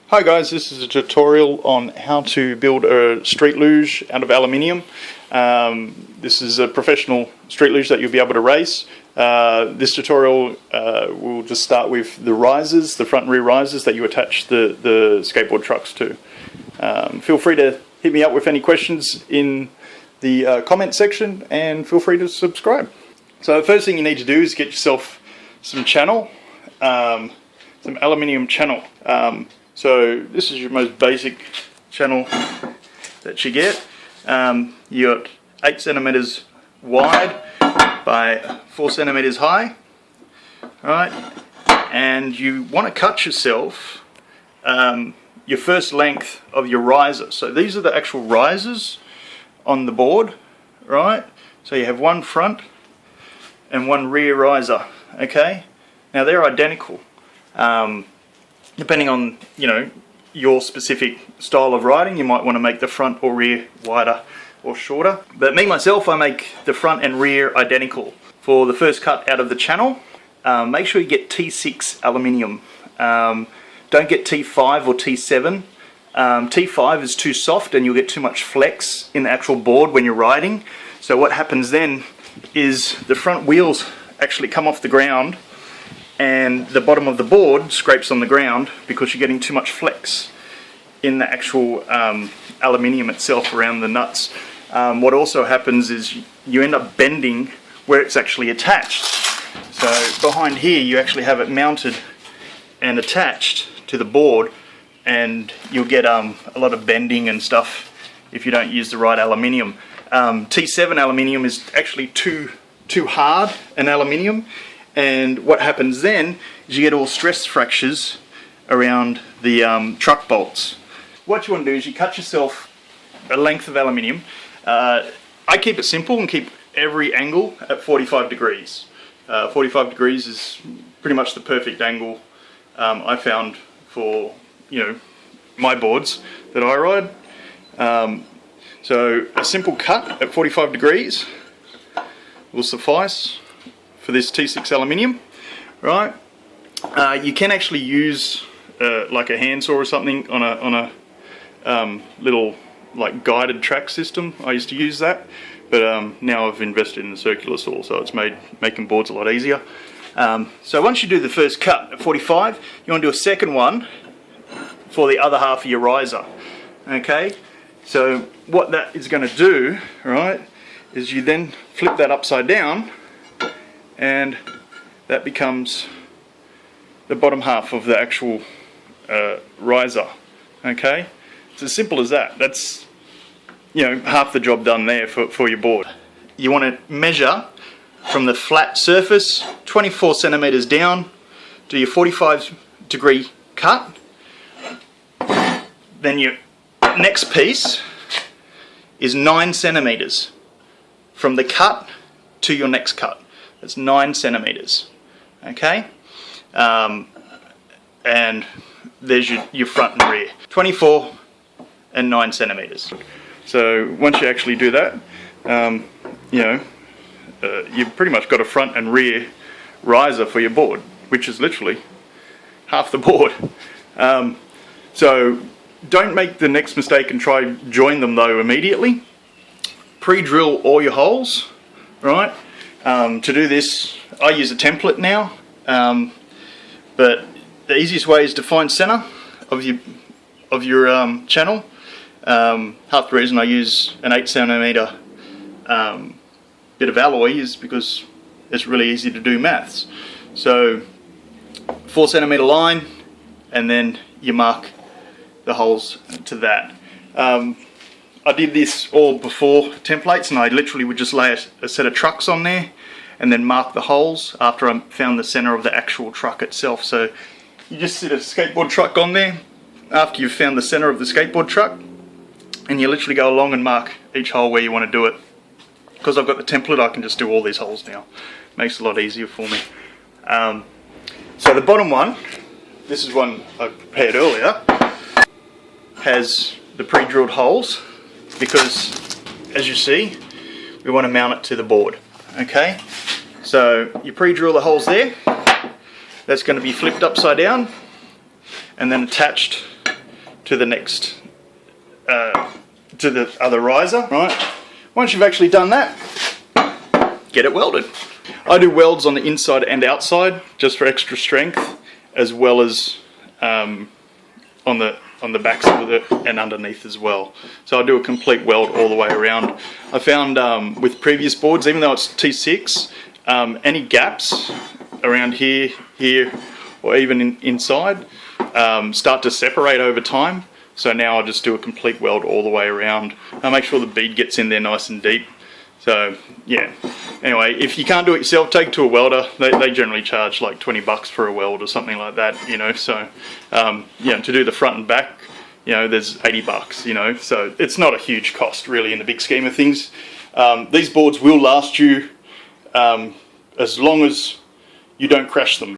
Hi guys, this is a tutorial on how to build a street luge out of aluminium. This is a professional street luge that you'll be able to race. This tutorial will just start with the risers, the front and rear risers that you attach the skateboard trucks to. Feel free to hit me up with any questions in the comment section, and feel free to subscribe. So the first thing you need to do is get yourself some channel, some aluminium channel. So this is your most basic channel that you get. You got 8 centimeters wide by 4 centimeters high. Alright, and you want to cut yourself your first length of your riser. So these are the actual risers on the board, right? So you have one front and one rear riser. Okay, now they're identical. Depending on, your specific style of riding, you might want to make the front or rear wider or shorter. But me myself, I make the front and rear identical. For the first cut out of the channel, make sure you get T6 aluminium. Don't get T5 or T7. T5 is too soft and you'll get too much flex in the actual board when you're riding. So what happens then is the front wheels actually come off the ground and the bottom of the board scrapes on the ground because you're getting too much flex in the actual aluminium itself around the nuts. What also happens is you end up bending where it's actually attached. So behind here you actually have it mounted and attached to the board, and you'll get a lot of bending and stuff if you don't use the right aluminium. T7 aluminium is actually too hard an aluminium. And what happens then is you get all stress fractures around the truck bolts. What you want to do is you cut yourself a length of aluminium. I keep it simple and keep every angle at 45 degrees. 45 degrees is pretty much the perfect angle I found for my boards that I ride. So a simple cut at 45 degrees will suffice for this T6 aluminium, right? You can actually use like a handsaw or something on a little like guided track system. I used to use that, but now I've invested in a circular saw, so it's made making boards a lot easier. So once you do the first cut at 45, you want to do a second one for the other half of your riser. Okay, so what that is going to do, right, is you then flip that upside down, and that becomes the bottom half of the actual riser. Okay, it's as simple as that. That's half the job done there for your board. You want to measure from the flat surface 24 centimeters down, do your 45 degree cut. Then your next piece is 9 centimeters from the cut to your next cut. It's 9 centimeters, okay? And there's your front and rear, 24 and 9 centimeters. So once you actually do that, you've pretty much got a front and rear riser for your board, which is literally half the board. So don't make the next mistake and try join them though immediately. Pre-drill all your holes, right? To do this, I use a template now, but the easiest way is to find center of your channel. Half the reason I use an 8 centimeter bit of alloy is because it's really easy to do maths. So 4 centimeter line, and then you mark the holes to that. I did this all before templates, and I literally would just lay a set of trucks on there and then mark the holes after I found the center of the actual truck itself. So you just sit a skateboard truck on there after you've found the center of the skateboard truck, and you literally go along and mark each hole where you want to do it. Because I've got the template, I can just do all these holes now. Makes it a lot easier for me. So the bottom one, this is one I prepared earlier, has the pre-drilled holes, because as you see, we want to mount it to the board. Okay, so you pre-drill the holes there. That's going to be flipped upside down and then attached to the next, to the other riser, right? Once you've actually done that, get it welded. I do welds on the inside and outside just for extra strength, as well as on the backs of it and underneath as well. So I do a complete weld all the way around. I found with previous boards, even though it's T6, any gaps around here, or even inside, start to separate over time. So now I just do a complete weld all the way around. I make sure the bead gets in there nice and deep. So yeah, anyway, if you can't do it yourself, take it to a welder. They generally charge like 20 bucks for a weld or something like that, you know. So yeah, to do the front and back, you know, there's 80 bucks, you know. So it's not a huge cost really in the big scheme of things. These boards will last you as long as you don't crash them.